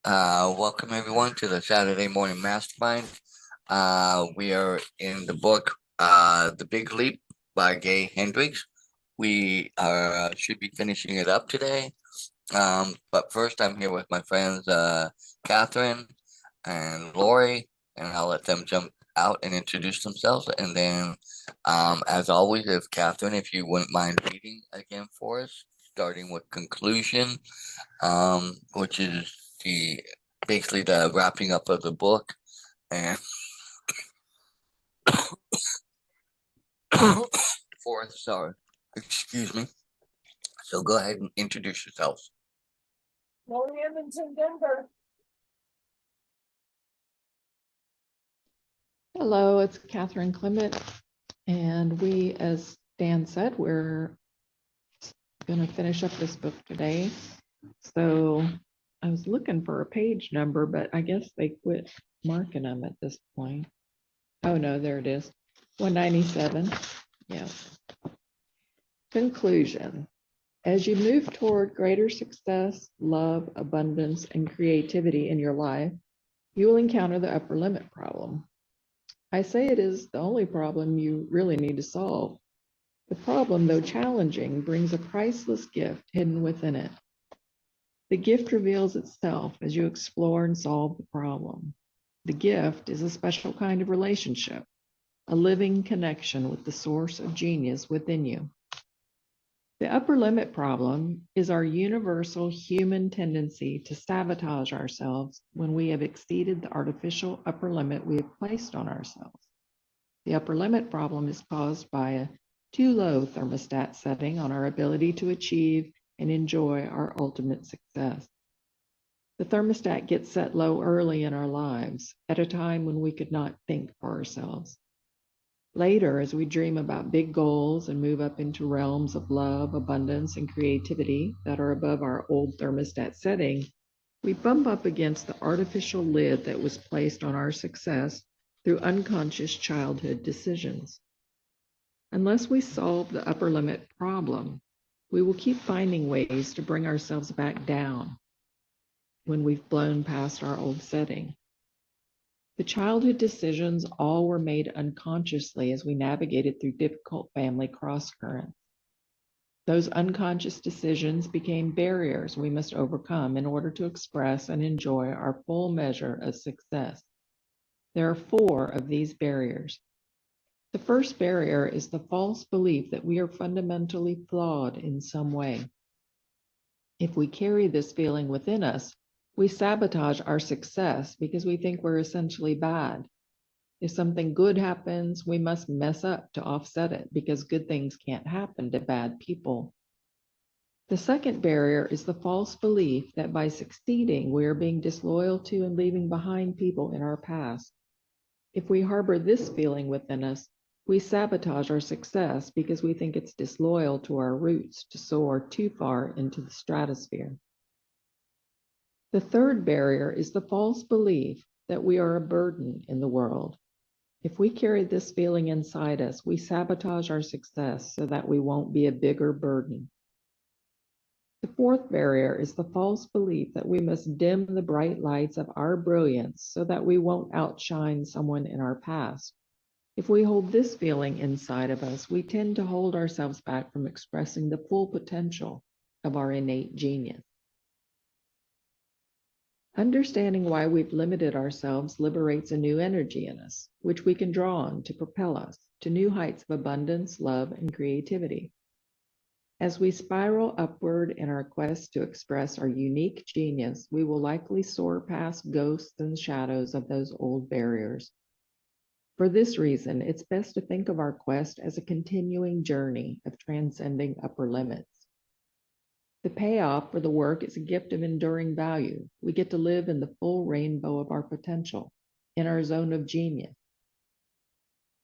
Welcome everyone to the Saturday Morning Mastermind. We are in the book, The Big Leap by Hendricks. We should be finishing it up today. But first I'm here with my friends, Katherine and Lori, and I'll let them jump out and introduce themselves. And then, as always, if you wouldn't mind reading again for us, starting with Conclusion, which is the basically the wrapping up of the book. And fourth, sorry, excuse me. So go ahead and introduce yourselves. Lori Emmons in Denver. Hello, it's Katherine Clement, and we, as Dan said, we're going to finish up this book today. So I was looking for a page number, but I guess they quit marking them at this point. Oh no, there it is, 197. Yeah. Conclusion. As you move toward greater success, love, abundance, and creativity in your life, you will encounter the upper limit problem. I say it is the only problem you really need to solve. The problem, though challenging, brings a priceless gift hidden within it. The gift reveals itself as you explore and solve the problem. The gift is a special kind of relationship, a living connection with the source of genius within you. The upper limit problem is our universal human tendency to sabotage ourselves when we have exceeded the artificial upper limit we have placed on ourselves. The upper limit problem is caused by a too low thermostat setting on our ability to achieve and enjoy our ultimate success. The thermostat gets set low early in our lives, at a time when we could not think for ourselves. Later, as we dream about big goals and move up into realms of love, abundance, and creativity that are above our old thermostat setting, we bump up against the artificial lid that was placed on our success through unconscious childhood decisions. Unless we solve the upper limit problem, we will keep finding ways to bring ourselves back down when we've blown past our old setting. The childhood decisions all were made unconsciously as we navigated through difficult family cross-currents. Those unconscious decisions became barriers we must overcome in order to express and enjoy our full measure of success. There are 4 of these barriers. The first barrier is the false belief that we are fundamentally flawed in some way. If we carry this feeling within us, we sabotage our success because we think we're essentially bad. If something good happens, we must mess up to offset it because good things can't happen to bad people. The second barrier is the false belief that by succeeding, we are being disloyal to and leaving behind people in our past. If we harbor this feeling within us, we sabotage our success because we think it's disloyal to our roots to soar too far into the stratosphere. The third barrier is the false belief that we are a burden in the world. If we carry this feeling inside us, we sabotage our success so that we won't be a bigger burden. The fourth barrier is the false belief that we must dim the bright lights of our brilliance so that we won't outshine someone in our past. If we hold this feeling inside of us, we tend to hold ourselves back from expressing the full potential of our innate genius. Understanding why we've limited ourselves liberates a new energy in us, which we can draw on to propel us to new heights of abundance, love, and creativity. As we spiral upward in our quest to express our unique genius, we will likely soar past ghosts and shadows of those old barriers. For this reason, it's best to think of our quest as a continuing journey of transcending upper limits. The payoff for the work is a gift of enduring value. We get to live in the full rainbow of our potential, in our zone of genius.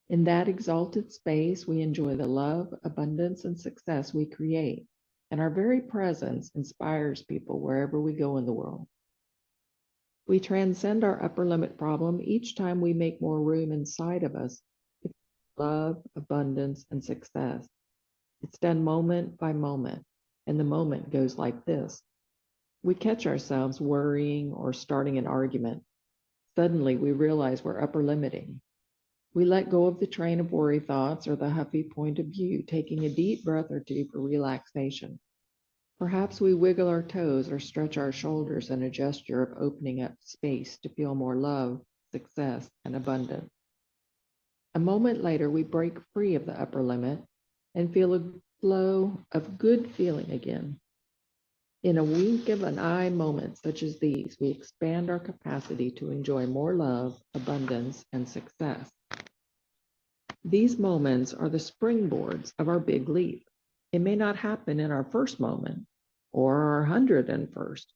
In that exalted space, we enjoy the love, abundance, and success we create, and our very presence inspires people wherever we go in the world. We transcend our upper limit problem each time we make more room inside of us for love, abundance, and success. It's done moment by moment. And the moment goes like this. We catch ourselves worrying or starting an argument. Suddenly, we realize we're upper limiting. We let go of the train of worry thoughts or the huffy point of view, taking a deep breath or two for relaxation. Perhaps we wiggle our toes or stretch our shoulders in a gesture of opening up space to feel more love, success, and abundance. A moment later, we break free of the upper limit and feel a flow of good feeling again. In a wink of an eye moments such as these, we expand our capacity to enjoy more love, abundance, and success. These moments are the springboards of our big leap. It may not happen in our first moment or our 101st,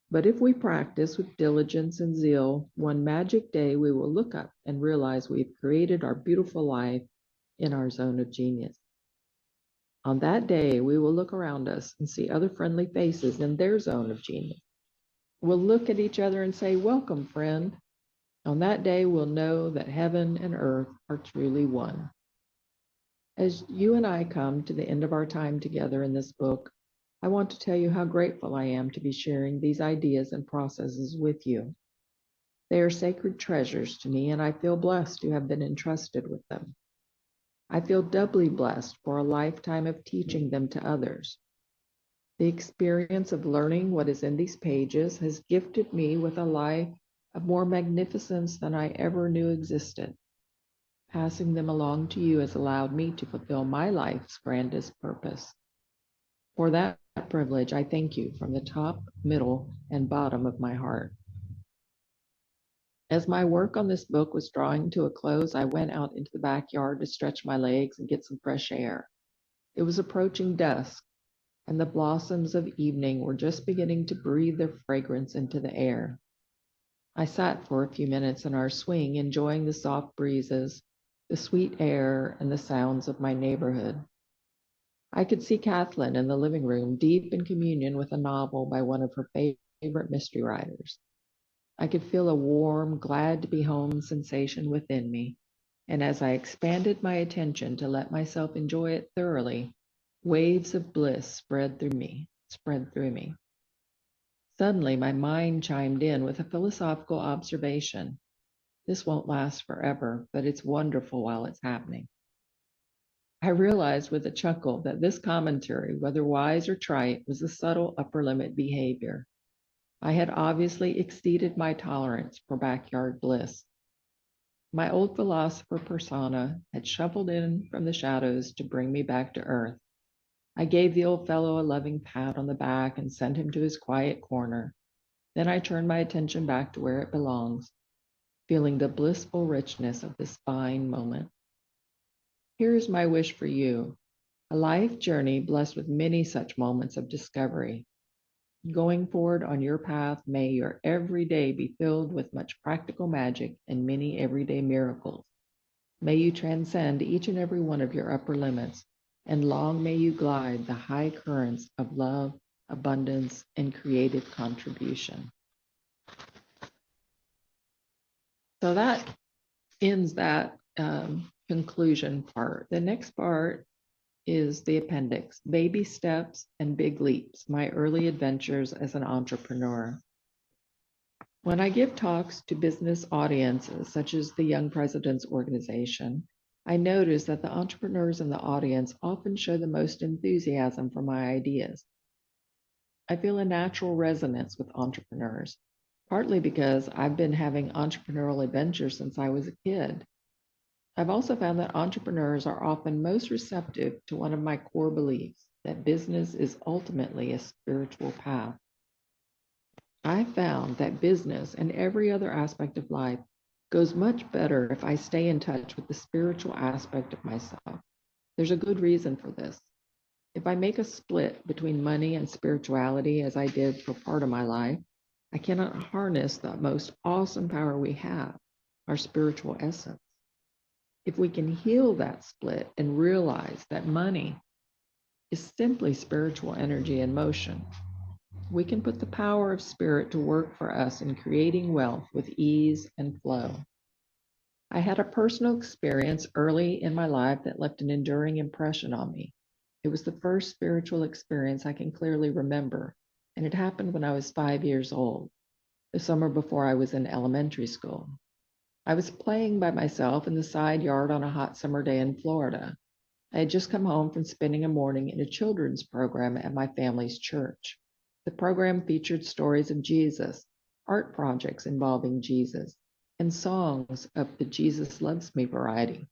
but if we practice with diligence and zeal, one magic day we will look up and realize we've created our beautiful life in our zone of genius. On that day, we will look around us and see other friendly faces in their zone of genius. We'll look at each other and say, "Welcome, friend." On that day, we'll know that heaven and earth are truly one. As you and I come to the end of our time together in this book, I want to tell you how grateful I am to be sharing these ideas and processes with you. They are sacred treasures to me, and I feel blessed to have been entrusted with them. I feel doubly blessed for a lifetime of teaching them to others. The experience of learning what is in these pages has gifted me with a life of more magnificence than I ever knew existed. Passing them along to you has allowed me to fulfill my life's grandest purpose. For that privilege, I thank you from the top, middle, and bottom of my heart. As my work on this book was drawing to a close, I went out into the backyard to stretch my legs and get some fresh air. It was approaching dusk, and the blossoms of evening were just beginning to breathe their fragrance into the air. I sat for a few minutes in our swing, enjoying the soft breezes, the sweet air, and the sounds of my neighborhood. I could see Katherine in the living room, deep in communion with a novel by one of her favorite mystery writers. I could feel a warm, glad to be home sensation within me, and as I expanded my attention to let myself enjoy it thoroughly, waves of bliss spread through me. Suddenly, my mind chimed in with a philosophical observation. This won't last forever, but it's wonderful while it's happening. I realized with a chuckle that this commentary, whether wise or trite, was a subtle upper limit behavior. I had obviously exceeded my tolerance for backyard bliss. My old philosopher persona had shuffled in from the shadows to bring me back to earth. I gave the old fellow a loving pat on the back and sent him to his quiet corner. Then I turned my attention back to where it belongs, feeling the blissful richness of this fine moment. Here is my wish for you, a life journey blessed with many such moments of discovery. Going forward on your path, may your every day be filled with much practical magic and many everyday miracles. May you transcend each and every one of your upper limits, and long may you glide the high currents of love, abundance, and creative contribution. So that ends that conclusion part. The next part is the appendix, Baby Steps and Big Leaps, My Early Adventures as an Entrepreneur. When I give talks to business audiences, such as the Young Presidents Organization, I notice that the entrepreneurs in the audience often show the most enthusiasm for my ideas. I feel a natural resonance with entrepreneurs, partly because I've been having entrepreneurial adventures since I was a kid. I've also found that entrepreneurs are often most receptive to one of my core beliefs, that business is ultimately a spiritual path. I found that business and every other aspect of life goes much better if I stay in touch with the spiritual aspect of myself. There's a good reason for this. If I make a split between money and spirituality, as I did for part of my life, I cannot harness the most awesome power we have, our spiritual essence. If we can heal that split and realize that money is simply spiritual energy in motion, we can put the power of spirit to work for us in creating wealth with ease and flow. I had a personal experience early in my life that left an enduring impression on me. It was the first spiritual experience I can clearly remember. and it happened when I was 5 years old, the summer before I was in elementary school. I was playing by myself in the side yard on a hot summer day in Florida. I had just come home from spending a morning in a children's program at my family's church. The program featured stories of Jesus, art projects involving Jesus, and songs of the Jesus Loves Me variety.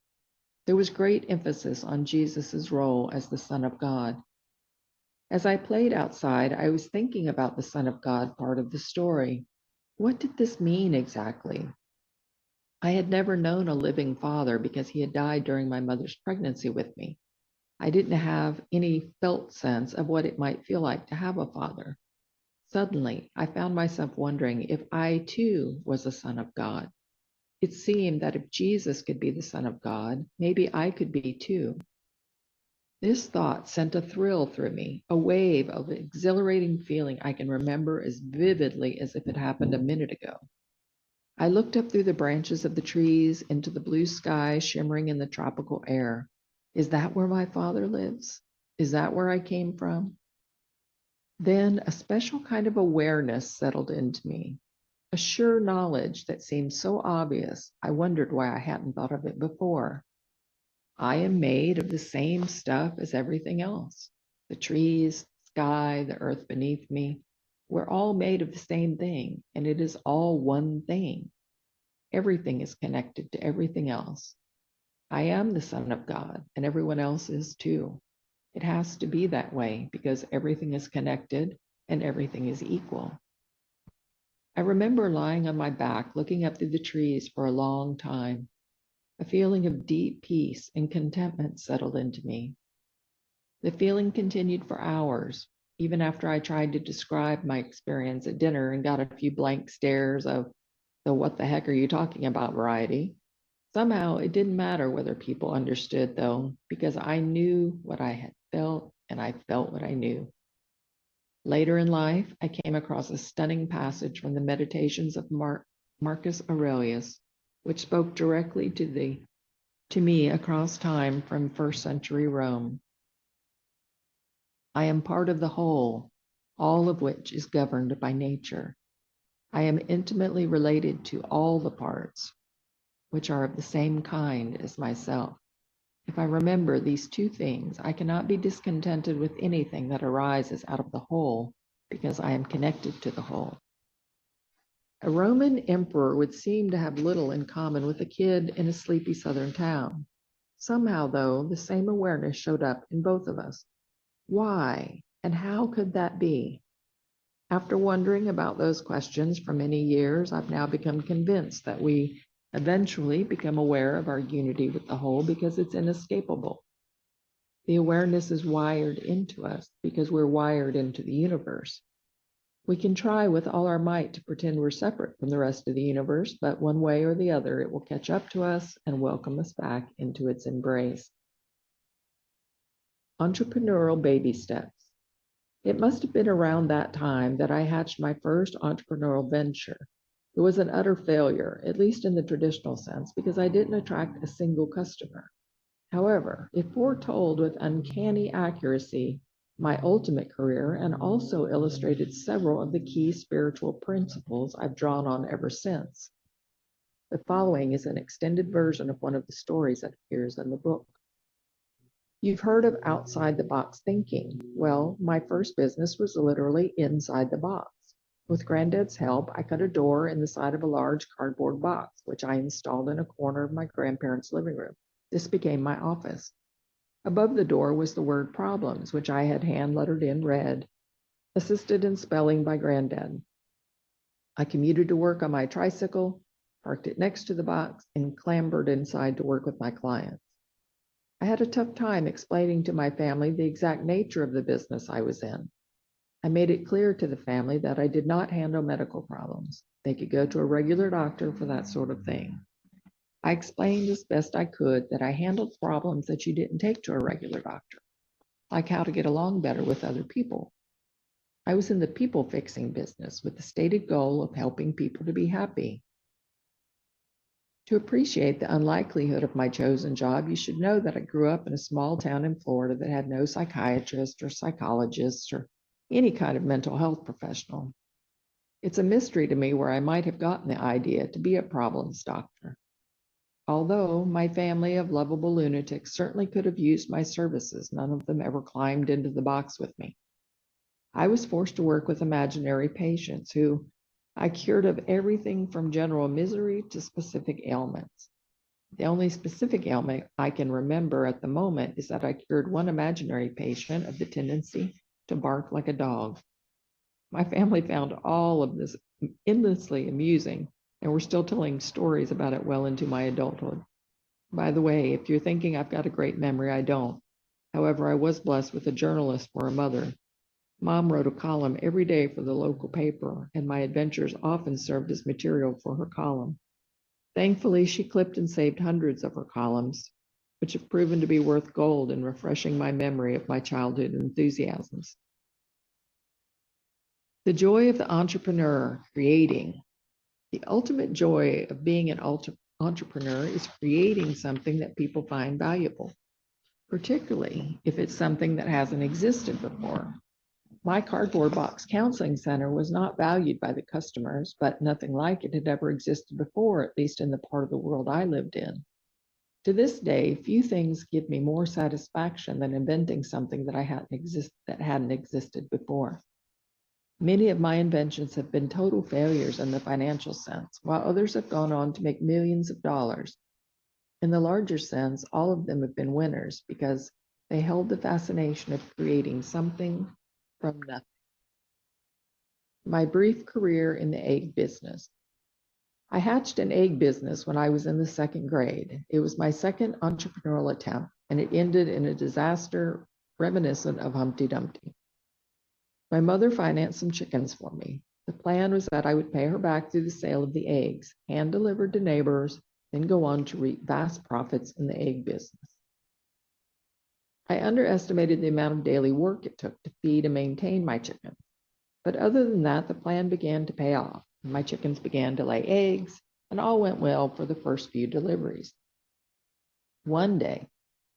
There was great emphasis on Jesus' role as the Son of God. As I played outside, I was thinking about the Son of God part of the story. What did this mean exactly? I had never known a living father because he had died during my mother's pregnancy with me. I didn't have any felt sense of what it might feel like to have a father. Suddenly, I found myself wondering if I too was a son of God. It seemed that if Jesus could be the Son of God, maybe I could be too. This thought sent a thrill through me, a wave of exhilarating feeling I can remember as vividly as if it happened a minute ago. I looked up through the branches of the trees into the blue sky shimmering in the tropical air. Is that where my father lives? Is that where I came from? Then a special kind of awareness settled into me, a sure knowledge that seemed so obvious, I wondered why I hadn't thought of it before. I am made of the same stuff as everything else. The trees, sky, the earth beneath me, we're all made of the same thing, and it is all one thing. Everything is connected to everything else. I am the Son of God, and everyone else is too. It has to be that way because everything is connected and everything is equal. I remember lying on my back, looking up through the trees for a long time. A feeling of deep peace and contentment settled into me. The feeling continued for hours, even after I tried to describe my experience at dinner and got a few blank stares of the "what the heck are you talking about" variety. Somehow it didn't matter whether people understood, though, because I knew what I had felt and I felt what I knew. Later in life, I came across a stunning passage from the Meditations of Marcus Aurelius, which spoke directly to me across time from first century Rome. I am part of the whole, all of which is governed by nature. I am intimately related to all the parts, which are of the same kind as myself. If I remember these two things, I cannot be discontented with anything that arises out of the whole, because I am connected to the whole. A Roman emperor would seem to have little in common with a kid in a sleepy southern town. Somehow, though, the same awareness showed up in both of us. Why and how could that be? After wondering about those questions for many years, I've now become convinced that we eventually become aware of our unity with the whole because it's inescapable. The awareness is wired into us because we're wired into the universe. We can try with all our might to pretend we're separate from the rest of the universe, but one way or the other, it will catch up to us and welcome us back into its embrace. Entrepreneurial baby steps. It must have been around that time that I hatched my first entrepreneurial venture. It was an utter failure, at least in the traditional sense, because I didn't attract a single customer. However, it foretold with uncanny accuracy my ultimate career and also illustrated several of the key spiritual principles I've drawn on ever since. The following is an extended version of one of the stories that appears in the book. You've heard of outside the box thinking. Well, my first business was literally inside the box. With Granddad's help, I cut a door in the side of a large cardboard box, which I installed in a corner of my grandparents' living room. This became my office. Above the door was the word problems, which I had hand lettered in red, assisted in spelling by Granddad. I commuted to work on my tricycle, parked it next to the box, and clambered inside to work with my clients. I had a tough time explaining to my family the exact nature of the business I was in. I made it clear to the family that I did not handle medical problems. They could go to a regular doctor for that sort of thing. I explained as best I could that I handled problems that you didn't take to a regular doctor, like how to get along better with other people. I was in the people-fixing business with the stated goal of helping people to be happy. To appreciate the unlikelihood of my chosen job, you should know that I grew up in a small town in Florida that had no psychiatrist or psychologist or any kind of mental health professional. It's a mystery to me where I might have gotten the idea to be a problems doctor. Although my family of lovable lunatics certainly could have used my services, none of them ever climbed into the box with me. I was forced to work with imaginary patients who I cured of everything from general misery to specific ailments. The only specific ailment I can remember at the moment is that I cured one imaginary patient of the tendency to bark like a dog. My family found all of this endlessly amusing, and we're still telling stories about it well into my adulthood. By the way, if you're thinking I've got a great memory, I don't. However, I was blessed with a journalist for a mother. Mom wrote a column every day for the local paper, and my adventures often served as material for her column. Thankfully, she clipped and saved hundreds of her columns, which have proven to be worth gold in refreshing my memory of my childhood enthusiasms. The joy of the entrepreneur, creating. The ultimate joy of being an entrepreneur is creating something that people find valuable, particularly if it's something that hasn't existed before. My cardboard box counseling center was not valued by the customers, but nothing like it had ever existed before, at least in the part of the world I lived in. To this day, few things give me more satisfaction than inventing something that hadn't existed before. Many of my inventions have been total failures in the financial sense, while others have gone on to make millions of dollars. In the larger sense, all of them have been winners because they held the fascination of creating something from nothing. My brief career in the egg business. I hatched an egg business when I was in the second grade. It was my second entrepreneurial attempt, and it ended in a disaster reminiscent of Humpty Dumpty. My mother financed some chickens for me. The plan was that I would pay her back through the sale of the eggs, hand-delivered to neighbors, then go on to reap vast profits in the egg business. I underestimated the amount of daily work it took to feed and maintain my chickens. But other than that, the plan began to pay off. My chickens began to lay eggs, and all went well for the first few deliveries. One day,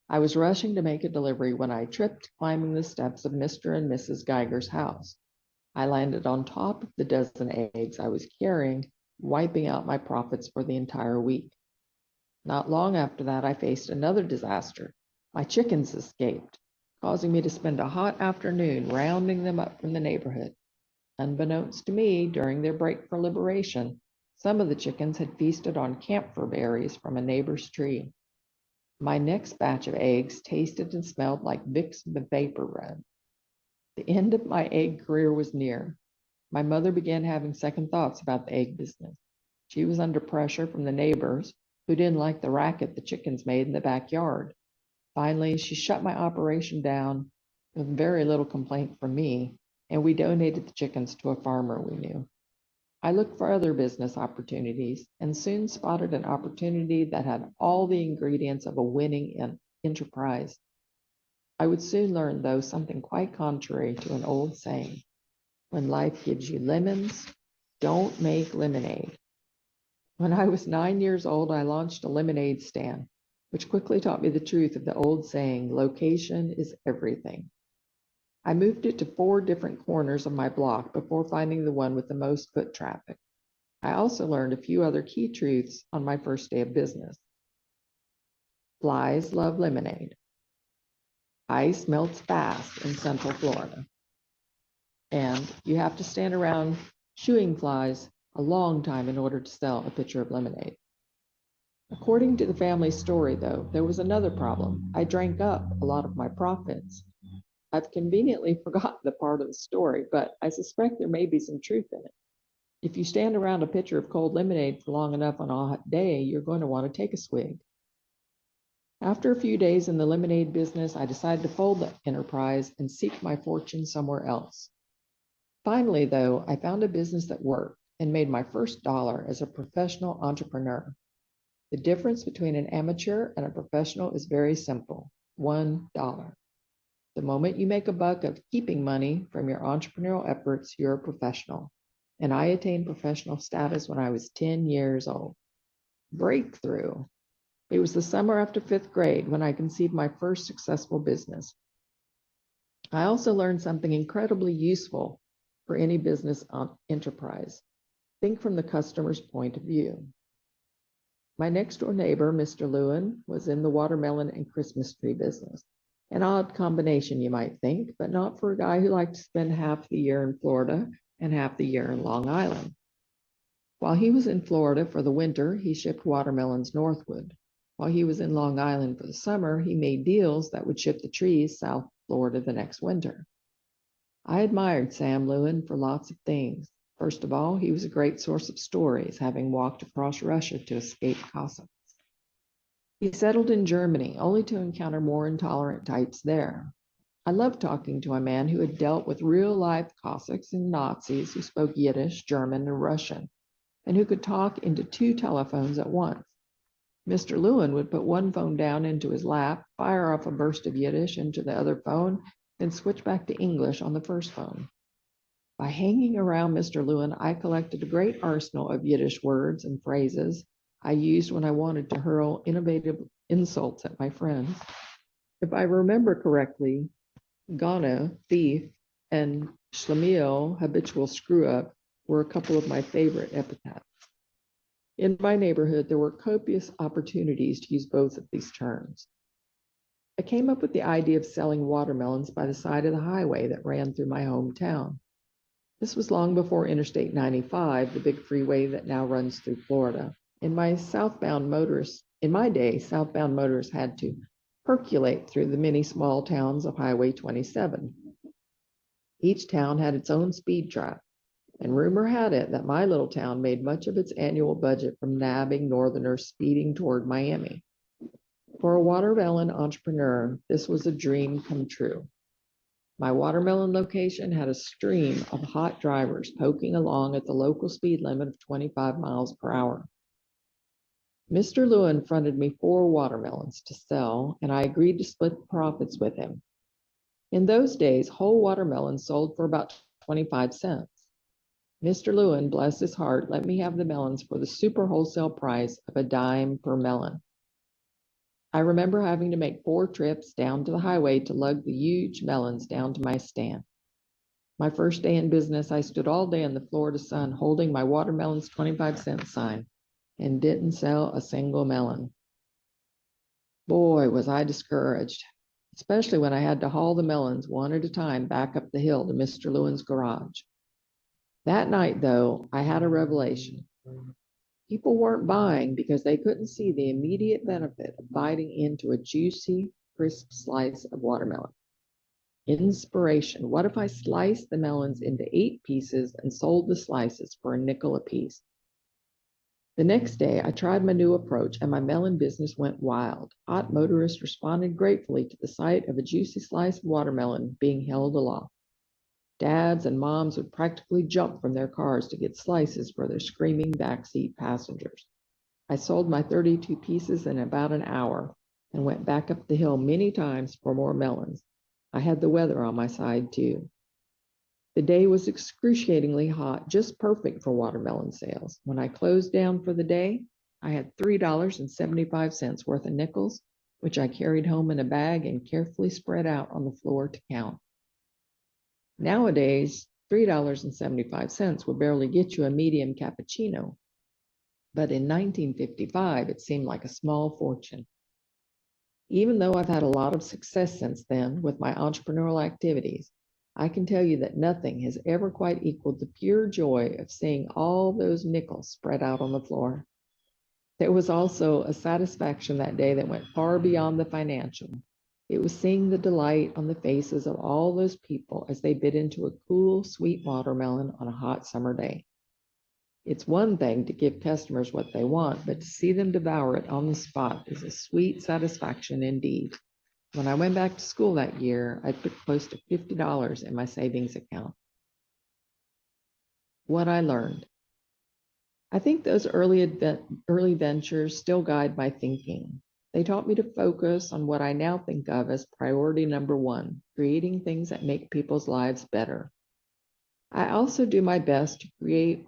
I was rushing to make a delivery when I tripped climbing the steps of Mr. and Mrs. Geiger's house. I landed on top of the dozen eggs I was carrying, wiping out my profits for the entire week. Not long after that, I faced another disaster. My chickens escaped, causing me to spend a hot afternoon rounding them up from the neighborhood. Unbeknownst to me, during their break for liberation, some of the chickens had feasted on camphor berries from a neighbor's tree. My next batch of eggs tasted and smelled like Vicks Vapor Rub. The end of my egg career was near. My mother began having second thoughts about the egg business. She was under pressure from the neighbors who didn't like the racket the chickens made in the backyard. Finally, she shut my operation down with very little complaint from me, and we donated the chickens to a farmer we knew. I looked for other business opportunities and soon spotted an opportunity that had all the ingredients of a winning enterprise. I would soon learn, though, something quite contrary to an old saying. When life gives you lemons, don't make lemonade. When I was 9 years old, I launched a lemonade stand, which quickly taught me the truth of the old saying, location is everything. I moved it to 4 different corners of my block before finding the one with the most foot traffic. I also learned a few other key truths on my first day of business. Flies love lemonade. Ice melts fast in Central Florida. And you have to stand around shooing flies a long time in order to sell a pitcher of lemonade. According to the family story, though, there was another problem. I drank up a lot of my profits. I've conveniently forgotten the part of the story, but I suspect there may be some truth in it. If you stand around a pitcher of cold lemonade for long enough on a hot day, you're going to want to take a swig. After a few days in the lemonade business, I decided to fold the enterprise and seek my fortune somewhere else. Finally, though, I found a business that worked and made my first dollar as a professional entrepreneur. The difference between an amateur and a professional is very simple: $1. The moment you make a buck of keeping money from your entrepreneurial efforts, you're a professional. And I attained professional status when I was 10 years old. Breakthrough. It was the summer after 5th grade when I conceived my first successful business. I also learned something incredibly useful for any business enterprise. Think from the customer's point of view. My next door neighbor, Mr. Lewin, was in the watermelon and Christmas tree business. An odd combination, you might think, but not for a guy who liked to spend half the year in Florida and half the year in Long Island. While he was in Florida for the winter, he shipped watermelons northward. While he was in Long Island for the summer, he made deals that would ship the trees south Florida the next winter. I admired Sam Lewin for lots of things. First of all, he was a great source of stories, having walked across Russia to escape Cossacks. He settled in Germany, only to encounter more intolerant types there. I loved talking to a man who had dealt with real-life Cossacks and Nazis who spoke Yiddish, German, and Russian, and who could talk into 2 telephones at once. Mr. Lewin would put one phone down into his lap, fire off a burst of Yiddish into the other phone, then switch back to English on the first phone. By hanging around Mr. Lewin, I collected a great arsenal of Yiddish words and phrases I used when I wanted to hurl innovative insults at my friends. If I remember correctly, Ghana, thief, and Schlemiel, habitual screw-up, were a couple of my favorite epithets. In my neighborhood, there were copious opportunities to use both of these terms. I came up with the idea of selling watermelons by the side of the highway that ran through my hometown. This was long before Interstate 95, the big freeway that now runs through Florida. In my day, southbound motorists had to percolate through the many small towns of Highway 27. Each town had its own speed trap, and rumor had it that my little town made much of its annual budget from nabbing northerners speeding toward Miami. For a watermelon entrepreneur, this was a dream come true. My watermelon location had a stream of hot drivers poking along at the local speed limit of 25 miles per hour. Mr. Lewin fronted me 4 watermelons to sell, and I agreed to split the profits with him. In those days, whole watermelons sold for about 25 cents. Mr. Lewin, bless his heart, let me have the melons for the super wholesale price of $0.10 per melon. I remember having to make 4 trips down to the highway to lug the huge melons down to my stand. My first day in business, I stood all day in the Florida sun holding my watermelons 25-cent sign and didn't sell a single melon. Boy, was I discouraged, especially when I had to haul the melons one at a time back up the hill to Mr. Lewin's garage. That night, though, I had a revelation. People weren't buying because they couldn't see the immediate benefit of biting into a juicy, crisp slice of watermelon. Inspiration. What if I sliced the melons into 8 pieces and sold the slices for $0.05 apiece? The next day, I tried my new approach and my melon business went wild. Hot motorists responded gratefully to the sight of a juicy slice of watermelon being held aloft. Dads and moms would practically jump from their cars to get slices for their screaming backseat passengers. I sold my 32 pieces in about an hour and went back up the hill many times for more melons. I had the weather on my side too. The day was excruciatingly hot, just perfect for watermelon sales. When I closed down for the day, I had $3.75 worth of nickels, which I carried home in a bag and carefully spread out on the floor to count. Nowadays, $3.75 would barely get you a medium cappuccino, but in 1955, it seemed like a small fortune. Even though I've had a lot of success since then with my entrepreneurial activities, I can tell you that nothing has ever quite equaled the pure joy of seeing all those nickels spread out on the floor. There was also a satisfaction that day that went far beyond the financial. It was seeing the delight on the faces of all those people as they bit into a cool, sweet watermelon on a hot summer day. It's one thing to give customers what they want, but to see them devour it on the spot is a sweet satisfaction indeed. When I went back to school that year, I put close to $50 in my savings account. What I learned. I think those early ventures still guide my thinking. They taught me to focus on what I now think of as priority number 1, creating things that make people's lives better. I also do my best to create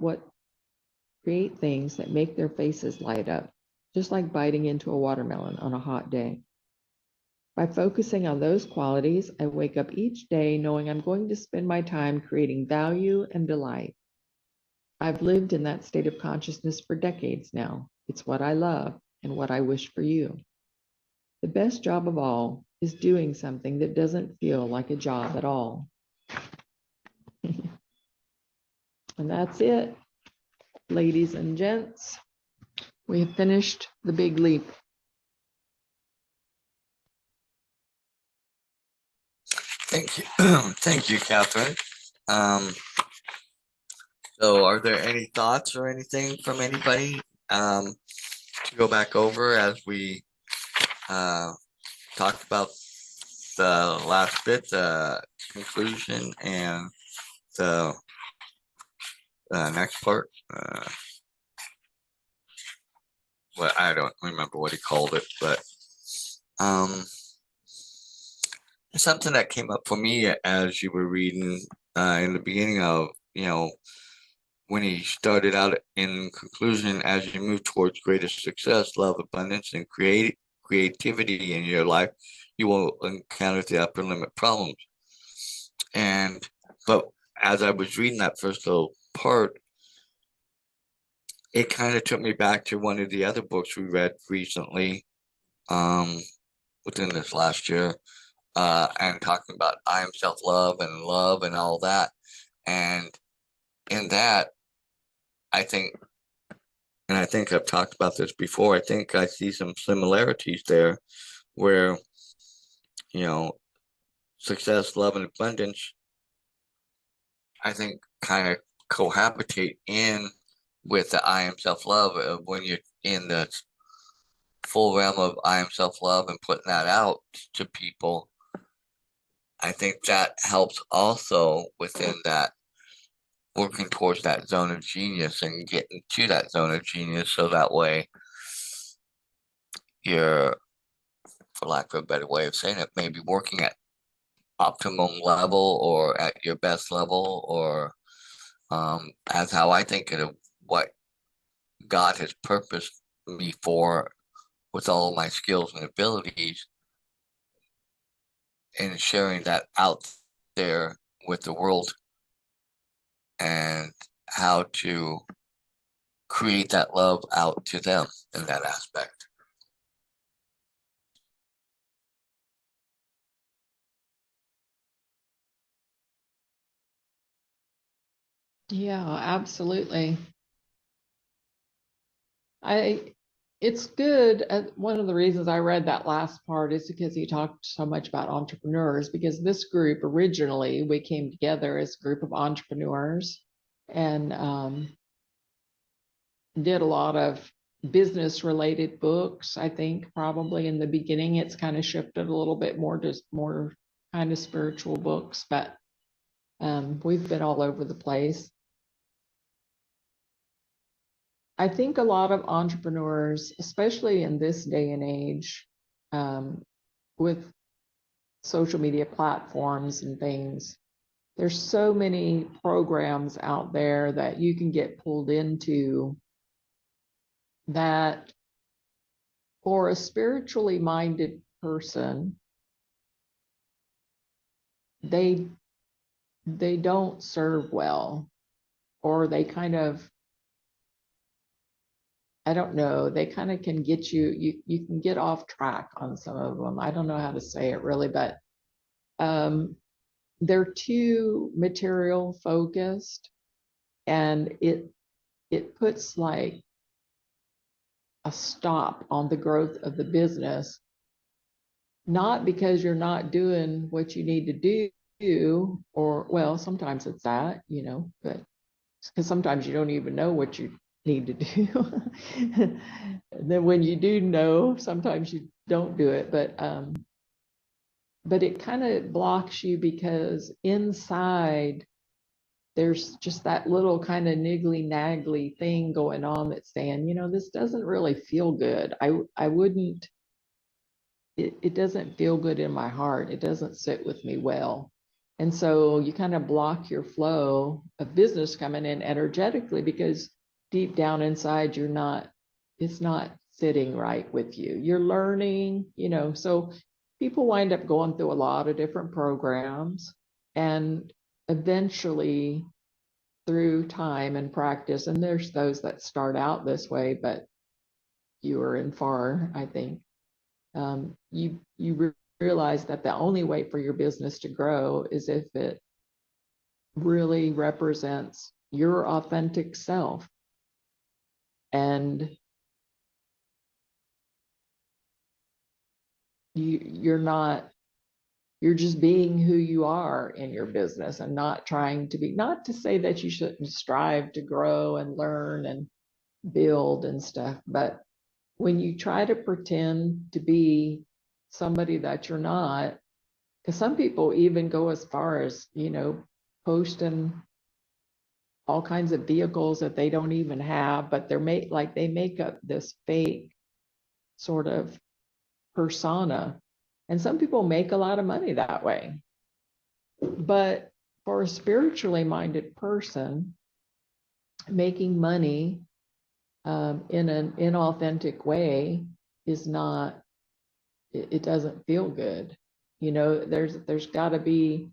things that make their faces light up, just like biting into a watermelon on a hot day. By focusing on those qualities, I wake up each day knowing I'm going to spend my time creating value and delight. I've lived in that state of consciousness for decades now. It's what I love and what I wish for you. The best job of all is doing something that doesn't feel like a job at all. And that's it, ladies and gents. We have finished The Big Leap. Thank you. Thank you, Catherine. So are there any thoughts or anything from anybody to go back over as we talked about the last bit, the conclusion, and the next part? Well, I don't remember what he called it, but something that came up for me as you were reading in the beginning of, when he started out in conclusion, as you move towards greater success, love, abundance, and creativity in your life, you will encounter the upper limit problems. But as I was reading that first little part, it kind of took me back to one of the other books we read recently, within this last year, and talking about I am self-love and all that. And in that, I think I've talked about this before, I think I see some similarities there where, success, love, and abundance, I think kind of cohabitate in with the I am self-love. When you're in the full realm of I am self-love and putting that out to people, I think that helps also within that, working towards that zone of genius and getting to that zone of genius, so that way you're, for lack of a better way of saying it, maybe working at optimum level or at your best level, or as how I think of what God has purposed me for with all of my skills and abilities, and sharing that out there with the world, and how to create that love out to them in that aspect. Yeah, absolutely. It's good. One of the reasons I read that last part is because he talked so much about entrepreneurs, because this group originally, we came together as a group of entrepreneurs and did a lot of business related books. I think probably in the beginning, it's kind of shifted a little bit more, just more kind of spiritual books, but we've been all over the place. I think a lot of entrepreneurs, especially in this day and age, with social media platforms and things, there's so many programs out there that you can get pulled into, that for a spiritually minded person, they don't serve well, or they kind of, I don't know, they kind of can get you can get off track on some of them. I don't know how to say it really, but they're too material focused, and it puts like a stop on the growth of the business, not because you're not doing what you need to do, or, well, sometimes it's that, but because sometimes you don't even know what you need to do. And then when you do know, sometimes you don't do it, but it kind of blocks you, because inside there's just that little kind of niggly naggly thing going on that's saying, this doesn't really feel good. I wouldn't, it doesn't feel good in my heart. It doesn't sit with me well. And so you kind of block your flow of business coming in energetically, because deep down inside, it's not sitting right with you. You're learning, so people wind up going through a lot of different programs, and eventually through time and practice, and there's those that start out this way, but fewer and far, I think, you realize that the only way for your business to grow is if it really represents your authentic self. And you're just being who you are in your business, and not trying to be, not to say that you shouldn't strive to grow and learn and build and stuff, but when you try to pretend to be somebody that you're not, because some people even go as far as, posting all kinds of vehicles that they don't even have, but they make up this fake sort of persona. And some people make a lot of money that way. But for a spiritually minded person, making money in an inauthentic way is not, it doesn't feel good. There's got to be,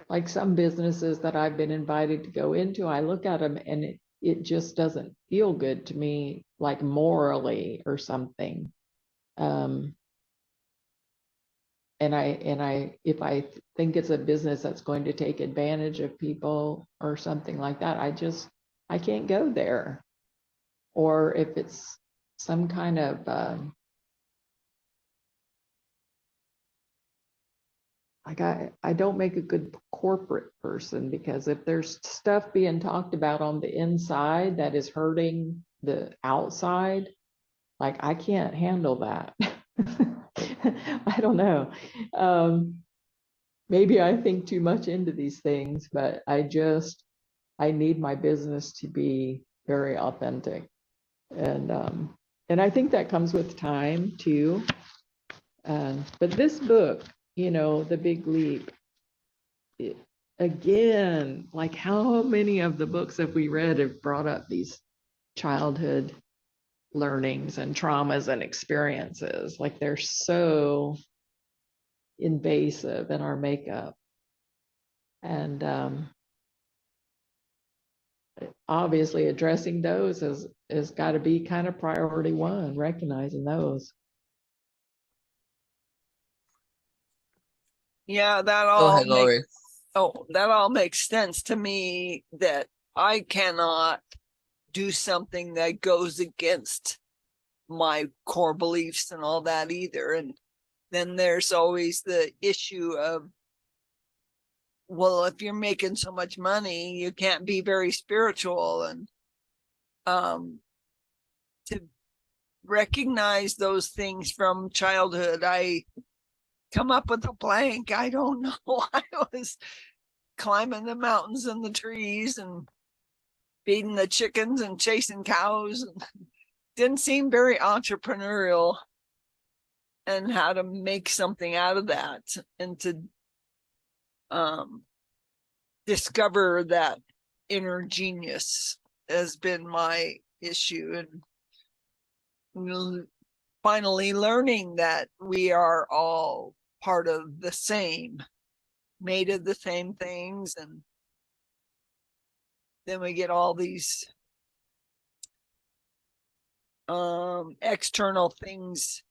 like some businesses that I've been invited to go into, I look at them and it just doesn't feel good to me, like morally or something. And if I think it's a business that's going to take advantage of people or something like that, I can't go there. Or if it's some kind of, I don't make a good corporate person, because if there's stuff being talked about on the inside that is hurting the outside, like I can't handle that. I don't know. Maybe I think too much into these things, but I need my business to be very authentic. And I think that comes with time too. But this book, The Big Leap, again, like how many of the books have we read have brought up these childhood learnings and traumas and experiences? Like they're so invasive in our makeup. And obviously addressing those has got to be kind of priority one, recognizing those. Yeah, Go ahead, Lori. that all makes sense to me, that I cannot do something that goes against my core beliefs and all that either. And then there's always the issue of, well, if you're making so much money, you can't be very spiritual. And to recognize those things from childhood, I come up with a blank. I don't know. I was climbing the mountains and the trees and feeding the chickens and chasing cows, and didn't seem very entrepreneurial, and how to make something out of that, and to discover that inner genius has been my issue. And finally learning that we are all part of the same, made of the same things. And then we get all these external things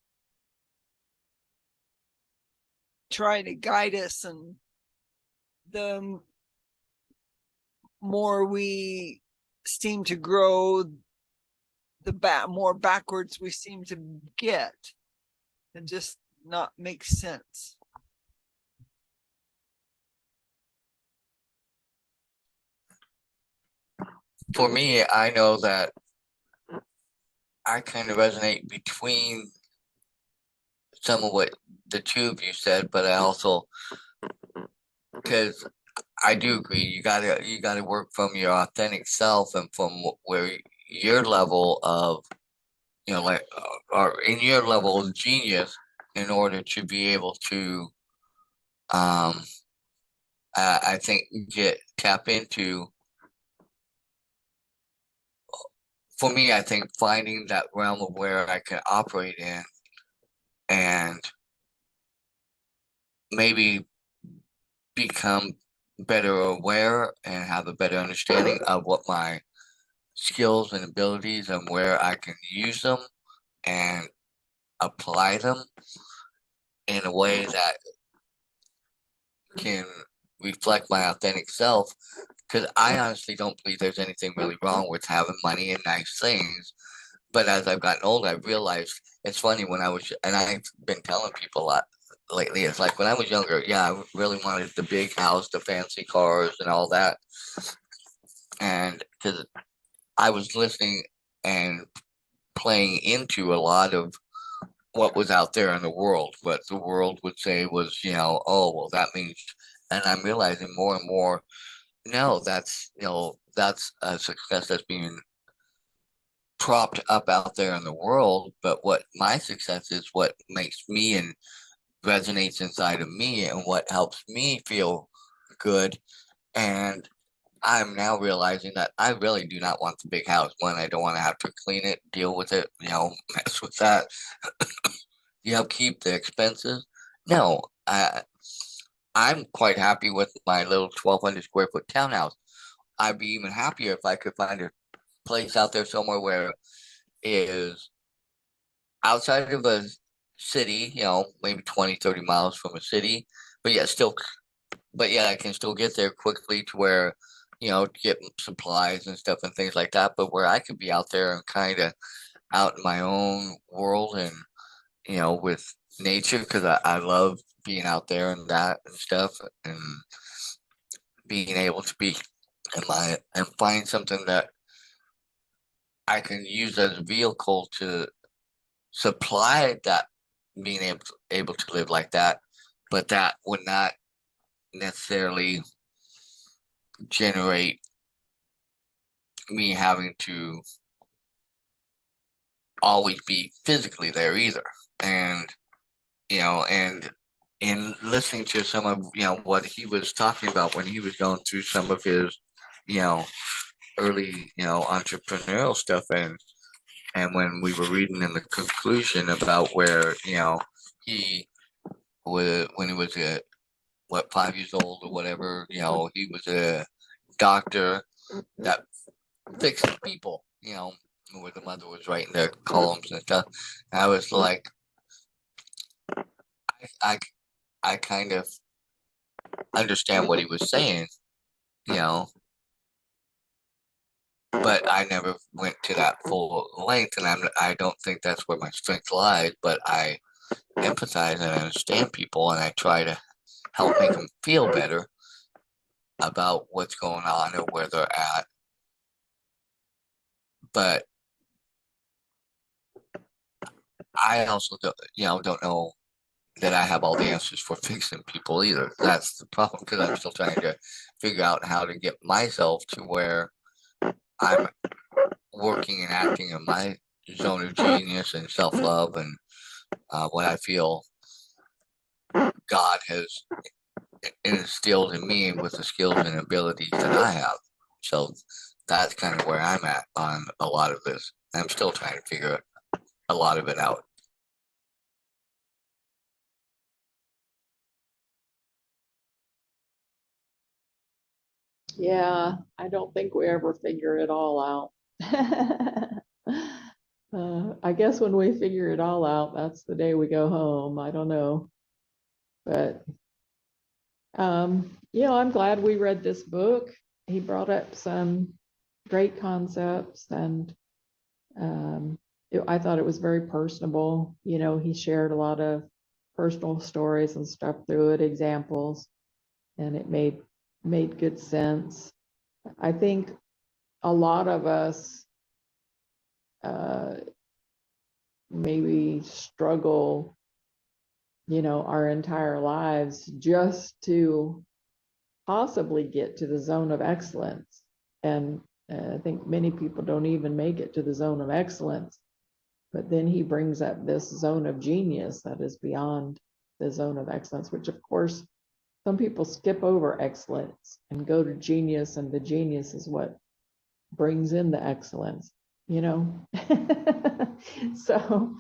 try to guide us, and the more we seem to grow, the more backwards we seem to get, and just not make sense. For me, I know that I kind of resonate between some of what the two of you said, but I also, because I do agree, you gotta work from your authentic self and from where your level of, like, or in your level of genius, in order to be able to, I think, tap into. For me, I think finding that realm of where I can operate in, and maybe become better aware and have a better understanding of what my skills and abilities and where I can use them and apply them in a way that can reflect my authentic self. Because I honestly don't believe there's anything really wrong with having money and nice things. But as I've gotten older, I've realized it's funny when I was, and I've been telling people a lot lately. It's like when I was younger, yeah, I really wanted the big house, the fancy cars, and all that. And because I was listening and playing into a lot of what was out there in the world, what the world would say was, oh, well, that means, and I'm realizing more and more, no, that's a success that's being propped up out there in the world. But what my success is, what makes me and resonates inside of me and what helps me feel good. And I'm now realizing that I really do not want the big house. One, I don't want to have to clean it, deal with it, mess with that, the upkeep, the expenses. No, I'm quite happy with my little 1,200 square foot townhouse. I'd be even happier if I could find a place out there somewhere where is outside of a city, maybe 20, 30 miles from a city, but yet still, but yeah, I can still get there quickly to where, get supplies and stuff and things like that, but where I could be out there and kind of out in my own world and, with nature, because I love being out there and that and stuff and being able to be in my, and find something that I can use as a vehicle to supply that being able to live like that, but that would not necessarily generate me having to always be physically there either. And and in listening to some of what he was talking about when he was going through some of his you know early entrepreneurial stuff, and when we were reading in the conclusion about where he was when he was 5 years old or whatever, he was a doctor that fixed people, where the mother was writing their columns and stuff. And I was like, I I kind of understand what he was saying, you know, but I never went to that full length, and I don't think that's where my strength lies. But I empathize and I understand people, and I try to help make them feel better about what's going on or where they're at. But I also don't know that I have all the answers for fixing people either. That's the problem, because I'm still trying to figure out how to get myself to where I'm working and acting in my zone of genius and self-love and what I feel God has instilled in me with the skills and abilities that I have. So that's kind of where I'm at on a lot of this. I'm still trying to figure a lot of it out. Yeah, I don't think we ever figure it all out. I guess when we figure it all out, that's the day we go home. I don't know. But, I'm glad we read this book. He brought up some great concepts, and I thought it was very personable. He shared a lot of personal stories and stuff through it, examples, and it made good sense. I think a lot of us maybe struggle, our entire lives just to possibly get to the zone of excellence. And I think many people don't even make it to the zone of excellence. But then he brings up this zone of genius that is beyond the zone of excellence, which of course some people skip over excellence and go to genius, and the genius is what brings in the excellence, So,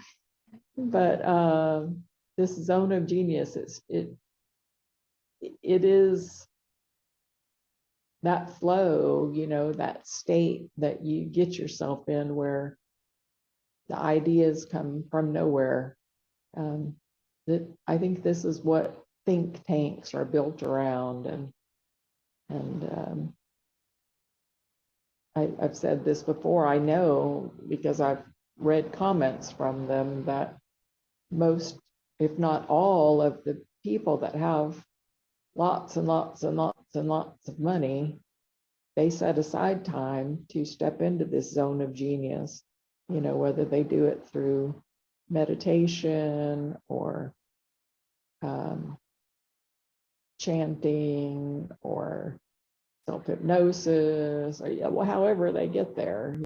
but this zone of genius, it is that flow, that state that you get yourself in where the ideas come from nowhere. That I think this is what think tanks are built around, and I've said this before. I know because I've read comments from them that most, if not all, of the people that have lots and lots and lots and lots of money, they set aside time to step into this zone of genius, whether they do it through meditation or chanting or self-hypnosis, or however they get there,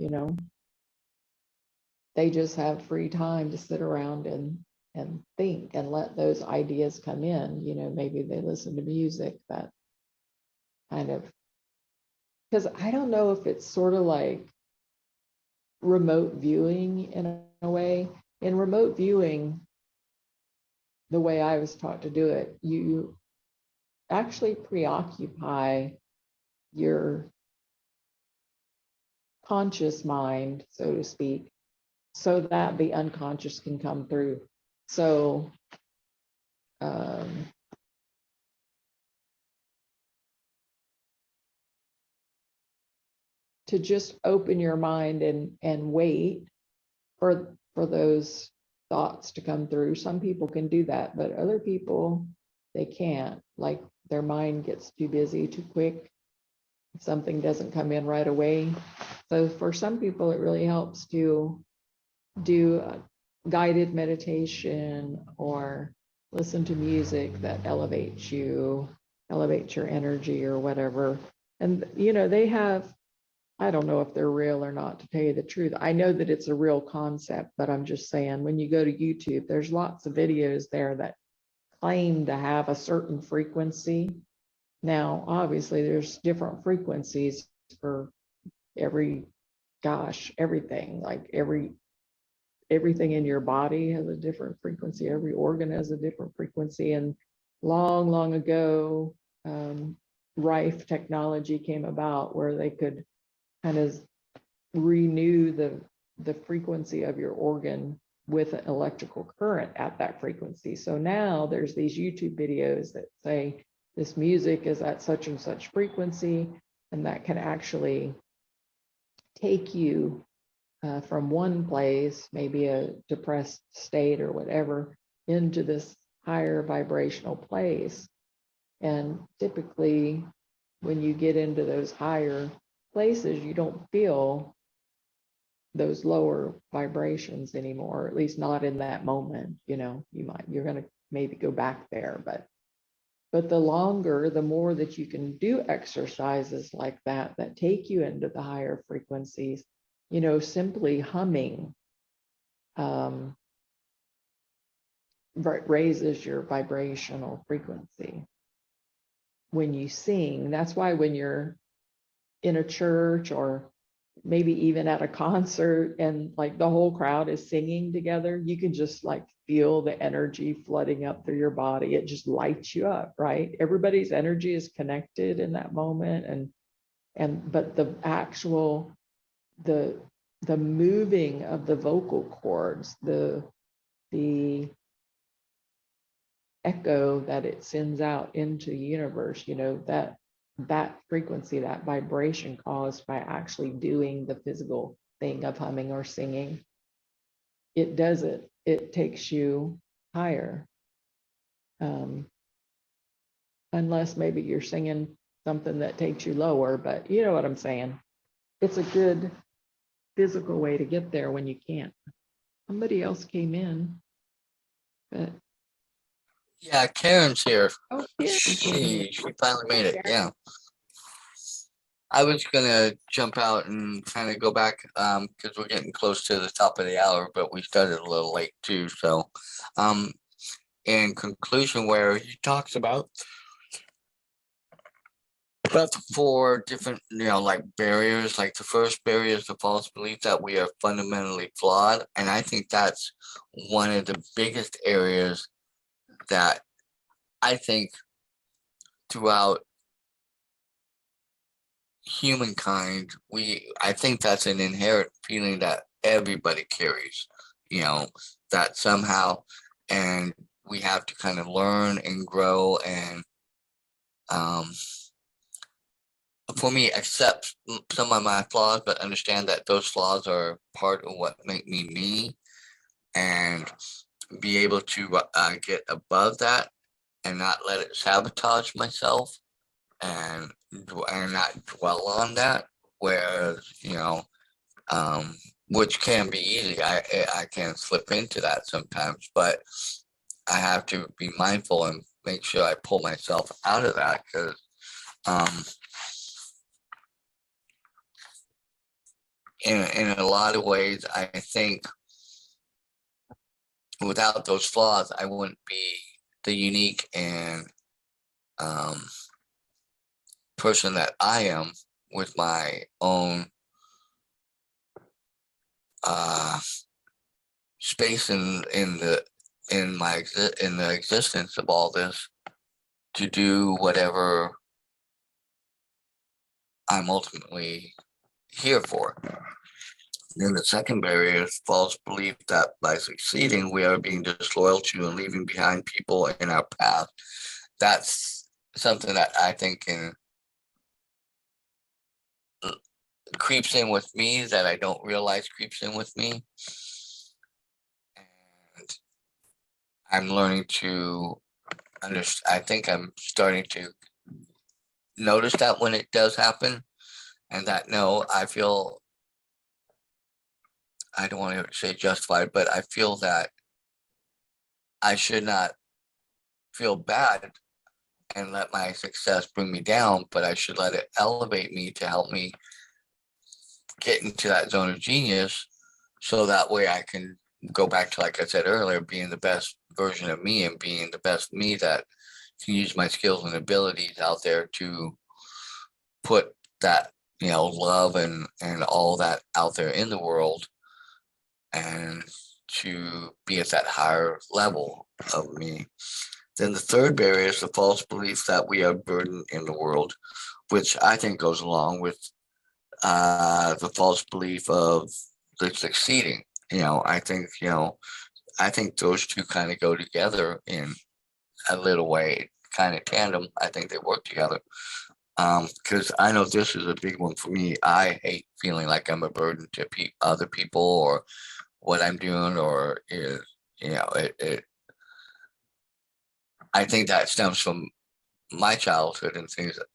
they just have free time to sit around and think and let those ideas come in. Maybe they listen to music that kind of, because I don't know if it's sort of like remote viewing in a way. In remote viewing, the way I was taught to do it, you actually preoccupy your conscious mind, so to speak, so that the unconscious can come through. So to just open your mind and wait for those thoughts to come through. Some people can do that, but other people, they can't. Like their mind gets too busy too quick. Something doesn't come in right away. So for some people, it really helps to do a guided meditation or listen to music that elevates your energy or whatever. And they have, I don't know if they're real or not, to tell you the truth. I know that it's a real concept, but I'm just saying, when you go to YouTube, there's lots of videos there that claim to have a certain frequency. Now, obviously, there's different frequencies for everything. Like everything in your body has a different frequency. Every organ has a different frequency. And long, long ago, Rife technology came about where they could kind of renew the frequency of your organ with an electrical current at that frequency. So now there's these YouTube videos that say this music is at such and such frequency, and that can actually take you from one place, maybe a depressed state or whatever, into this higher vibrational place. And typically, when you get into those higher places, you don't feel those lower vibrations anymore, or at least not in that moment. You're going to maybe go back there, but the longer, the more that you can do exercises like that take you into the higher frequencies. Simply humming raises your vibrational frequency. When you sing, that's why when you're in a church or maybe even at a concert and like the whole crowd is singing together, you can just like feel the energy flooding up through your body. It just lights you up, right? Everybody's energy is connected in that moment. But the actual, the moving of the vocal cords, the echo that it sends out into the universe, that frequency, that vibration caused by actually doing the physical thing of humming or singing, it does it. It takes you higher. Unless maybe you're singing something that takes you lower, but you know what I'm saying. It's a good physical way to get there when you can't. Somebody else came in, but Yeah, Karen's here. oh, yeah. She finally made it. Yeah. I was gonna jump out and kind of go back because we're getting close to the top of the hour, but we started a little late too. So, in conclusion, where he talks about the 4 different, like barriers. Like the first barrier is the false belief that we are fundamentally flawed, and I think that's one of the biggest areas that I think throughout humankind, I think that's an inherent feeling that everybody carries, that somehow, and we have to kind of learn and grow and for me accept some of my flaws, but understand that those flaws are part of what make me me, and be able to get above that and not let it sabotage myself, and not dwell on that. Whereas, which can be easy. I can slip into that sometimes, but I have to be mindful and make sure I pull myself out of that, because in a lot of ways, I think without those flaws, I wouldn't be the unique and person that I am, with my own space in the existence of all this, to do whatever I'm ultimately here for. Then the second barrier is false belief that by succeeding, we are being disloyal to and leaving behind people in our path. That's something that I think creeps in with me, that I don't realize creeps in with me. And I'm learning to understand. I think I'm starting to notice that when it does happen, and that no, I don't want to say justified, but I feel that I should not feel bad and let my success bring me down, but I should let it elevate me to help me get into that zone of genius, so that way I can go back to, like I said earlier, being the best version of me and being the best me that can use my skills and abilities out there to put that, love and all that out there in the world, and to be at that higher level of me. Then the third barrier is the false belief that we are a burden in the world, which I think goes along with the false belief of the succeeding. I think those two kind of go together in a little way, kind of tandem. I think they work together. Because I know this is a big one for me. I hate feeling like I'm a burden to other people, or what I'm doing, or I think that stems from my childhood and things that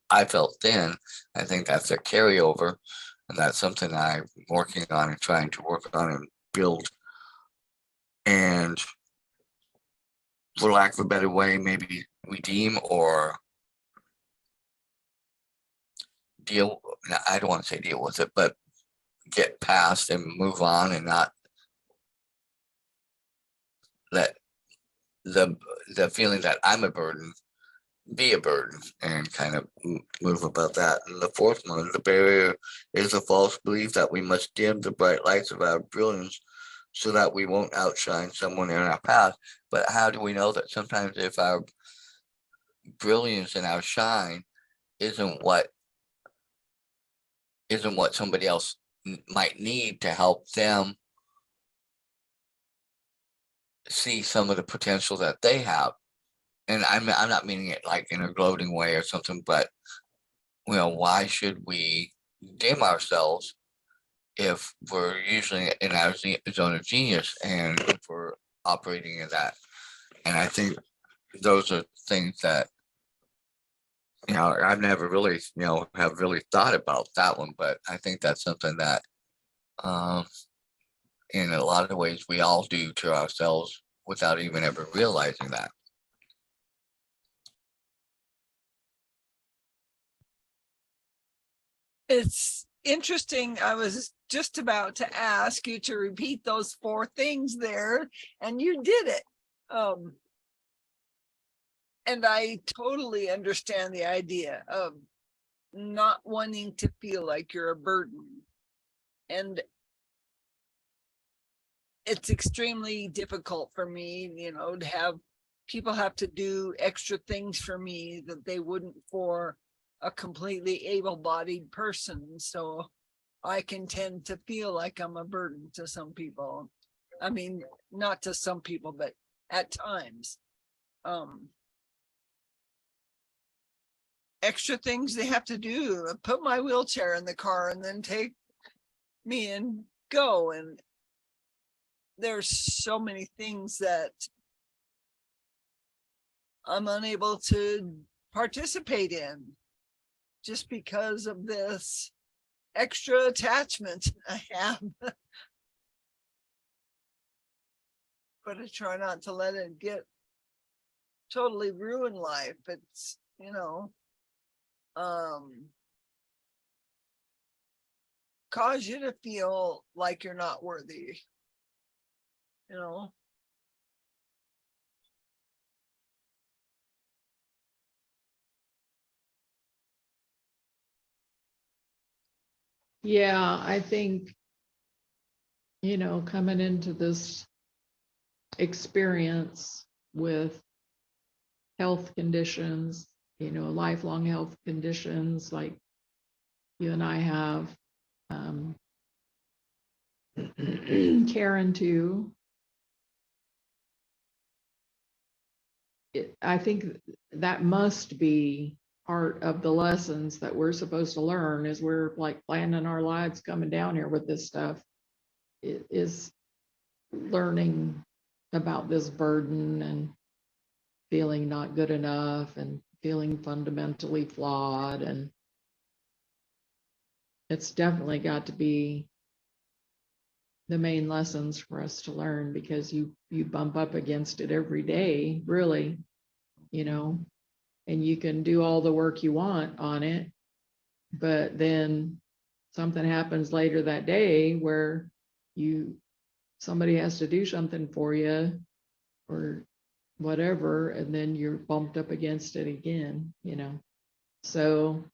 I felt then. I think that's a carryover, and that's something I'm working on and trying to work on and build. And for lack of a better way, maybe redeem or deal. I don't want to say deal with it, but get past and move on, and not let the feeling that I'm a burden be a burden, and kind of move about that. And the fourth one, the barrier, is a false belief that we must dim the bright lights of our brilliance so that we won't outshine someone in our path. But how do we know that sometimes if our brilliance and our shine isn't what somebody else might need to help them see some of the potential that they have? And I'm not meaning it like in a gloating way or something, but why should we dim ourselves if we're usually in our zone of genius, and if we're operating in that? And I think those are things that I've never really have really thought about that one, but I think that's something that in a lot of ways we all do to ourselves without even ever realizing that. It's interesting. I was just about to ask you to repeat those 4 things there, and you did it. And I totally understand the idea of not wanting to feel like you're a burden. And it's extremely difficult for me, to have people have to do extra things for me that they wouldn't for a completely able-bodied person. So I can tend to feel like I'm a burden to some people. I mean, not to some people, but at times. Extra things they have to do, put my wheelchair in the car and then take me and go. And there's so many things that I'm unable to participate in just because of this extra attachment I have. But I try not to let it get totally ruin life. It's, you know, cause you to feel like you're not worthy, you know. Yeah, I think, you know, coming into this experience with health conditions, you know, lifelong health conditions like you and I have, Karen too. I think that must be part of the lessons that we're supposed to learn as we're like planning our lives coming down here with this stuff. It is learning about this burden and feeling not good enough and feeling fundamentally flawed. And it's definitely got to be the main lessons for us to learn, because you bump up against it every day, really, you know, and you can do all the work you want on it, but then something happens later that day where somebody has to do something for you or whatever, and then you're bumped up against it again, you know. So,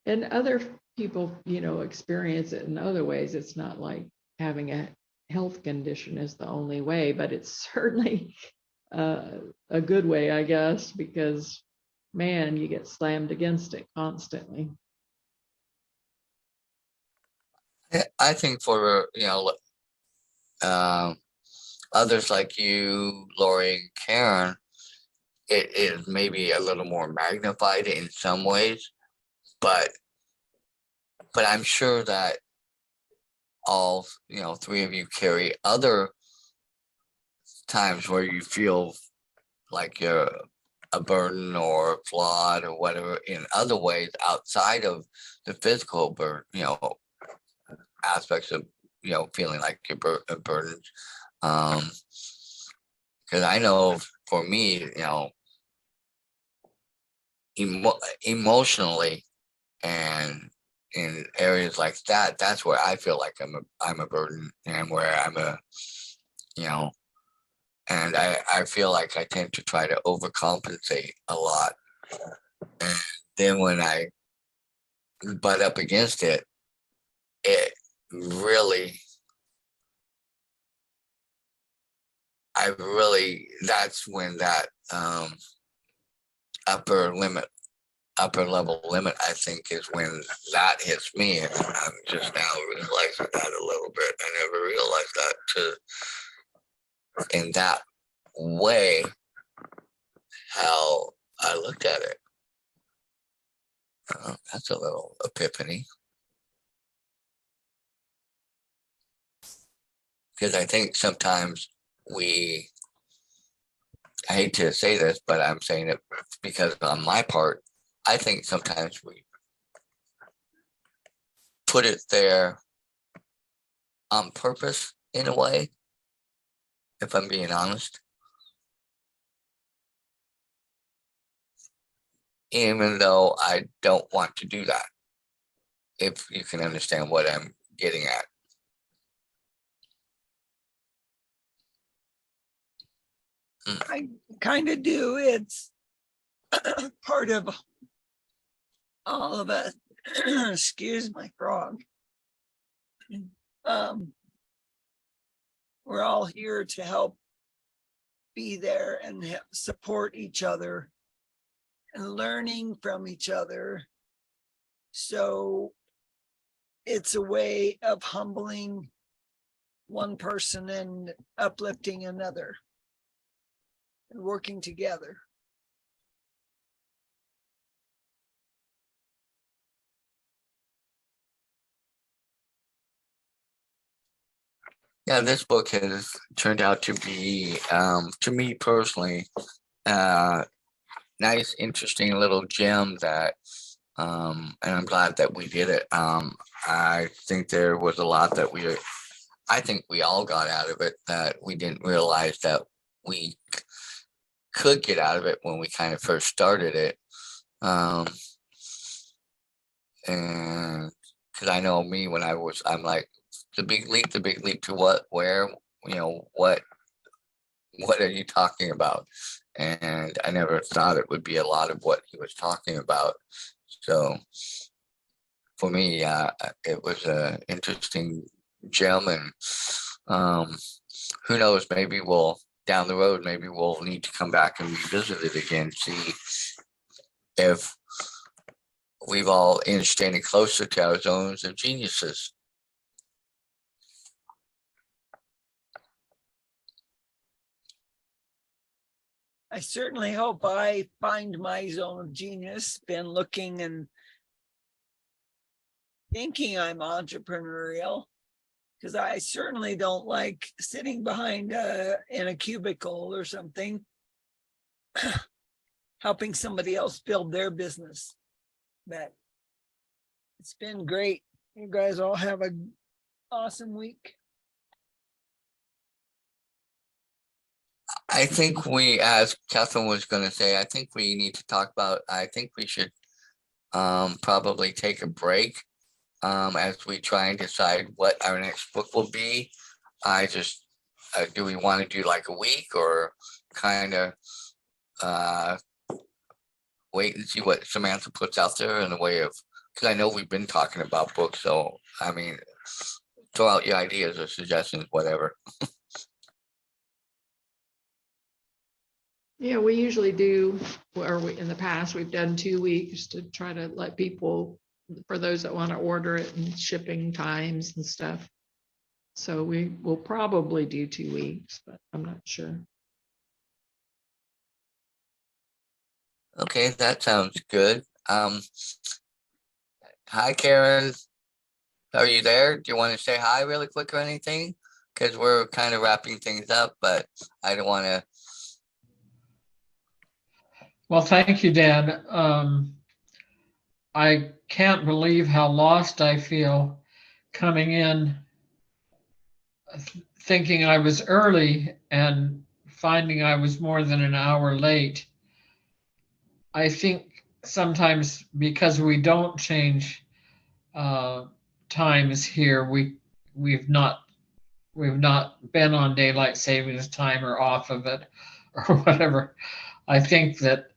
and other people, you know, experience it in other ways. It's not like having a health condition is the only way, but it's certainly a good way, I guess, because man, you get slammed against it constantly. I think for, you know, others like you, Lori, and Karen, it is maybe a little more magnified in some ways, but I'm sure that all, you know, three of you carry other times where you feel like you're a burden or flawed or whatever in other ways outside of the physical burden, you know, aspects of, you know, feeling like you're a burden. Because I know for me, you know, emotionally and in areas like that, that's where I feel like I'm a burden, and where I'm a, you know, and I feel like I tend to try to overcompensate a lot. And then when I butt up against it, it really, that's when that upper level limit, I think, is when that hits me. And I'm just now realizing that a little bit. I never realized that in that way, how I looked at it. That's a little epiphany. Because I think sometimes I hate to say this, but I'm saying it because on my part, I think sometimes we put it there on purpose in a way, if I'm being honest. Even though I don't want to do that, if you can understand what I'm getting at. I kind of do. It's part of all of us. Excuse my frog. We're all here to help be there and support each other and learning from each other. So it's a way of humbling one person and uplifting another and working together. Yeah, this book has turned out to be, to me personally, nice, interesting little gem that, and I'm glad that we did it. I think there was a lot that I think we all got out of it that we didn't realize that we could get out of it when we kind of first started it. And because I know me when I'm like, the big leap to what, where, what are you talking about? And I never thought it would be a lot of what he was talking about. So for me, it was an interesting gem, and who knows, maybe down the road, maybe we'll need to come back and revisit it again, see if we've all inched any closer to our zones of geniuses. I certainly hope I find my zone of genius. Been looking and thinking I'm entrepreneurial, because I certainly don't like sitting behind in a cubicle or something, helping somebody else build their business. But it's been great. You guys all have an awesome week. I think as Catherine was going to say, I think we need to talk about, I think we should probably take a break as we try and decide what our next book will be. Do we want to do like a week, or kind of wait and see what Samantha puts out there in the way of, because I know we've been talking about books, so I mean, throw out your ideas or suggestions, whatever. Yeah, we usually do, or in the past, we've done 2 weeks to try to let people, for those that want to order it, and shipping times and stuff. So we will probably do 2 weeks, but I'm not sure. Okay, that sounds good. Hi, Karen. Are you there? Do you want to say hi really quick or anything? Because we're kind of wrapping things up, but I don't want to. Well, thank you, Dan. I can't believe how lost I feel coming in thinking I was early and finding I was more than an hour late. I think sometimes because we don't change times here, we've not been on daylight savings time or off of it or whatever. I think that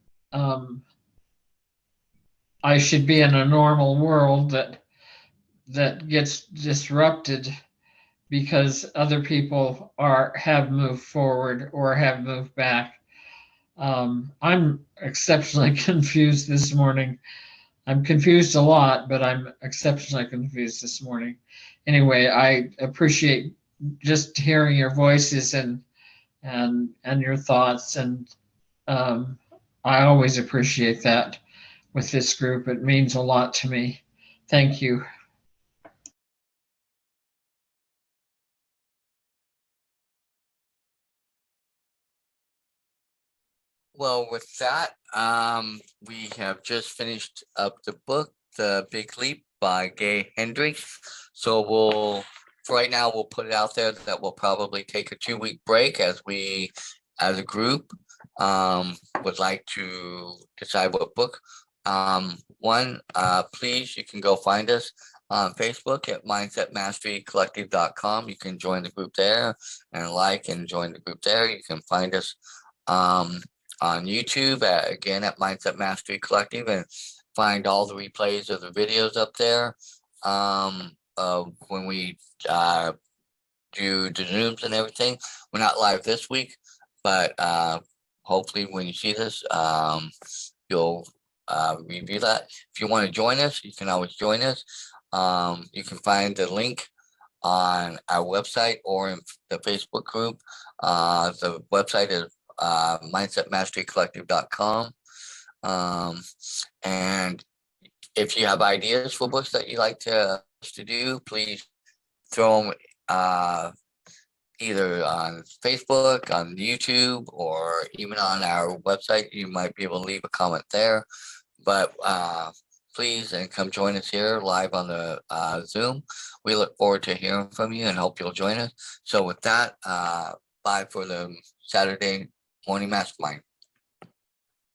I should be in a normal world that gets disrupted because other people have moved forward or have moved back. I'm exceptionally confused this morning. I'm confused a lot, but I'm exceptionally confused this morning. Anyway, I appreciate just hearing your voices and your thoughts, and I always appreciate that with this group. It means a lot to me. Thank you. Well, with that, we have just finished up the book, The Big Leap by Gay Hendricks. So for right now, we'll put it out there that we'll probably take a 2-week break as a group, would like to decide what book. Please, you can go find us on Facebook at mindsetmasterycollective.com. You can join the group there and join the group there. You can find us on YouTube again at Mindset Mastery Collective, and find all the replays of the videos up there when we do the Zooms and everything. We're not live this week, but hopefully when you see this, you'll review that. If you want to join us, you can always join us. You can find the link on our website or in the Facebook group. The website is mindsetmasterycollective.com. And if you have ideas for books that you'd like us to do, please throw them either on Facebook, on YouTube, or even on our website. You might be able to leave a comment there. But please, and come join us here live on the Zoom. We look forward to hearing from you and hope you'll join us. So with that, bye for the Saturday Morning Mastermind.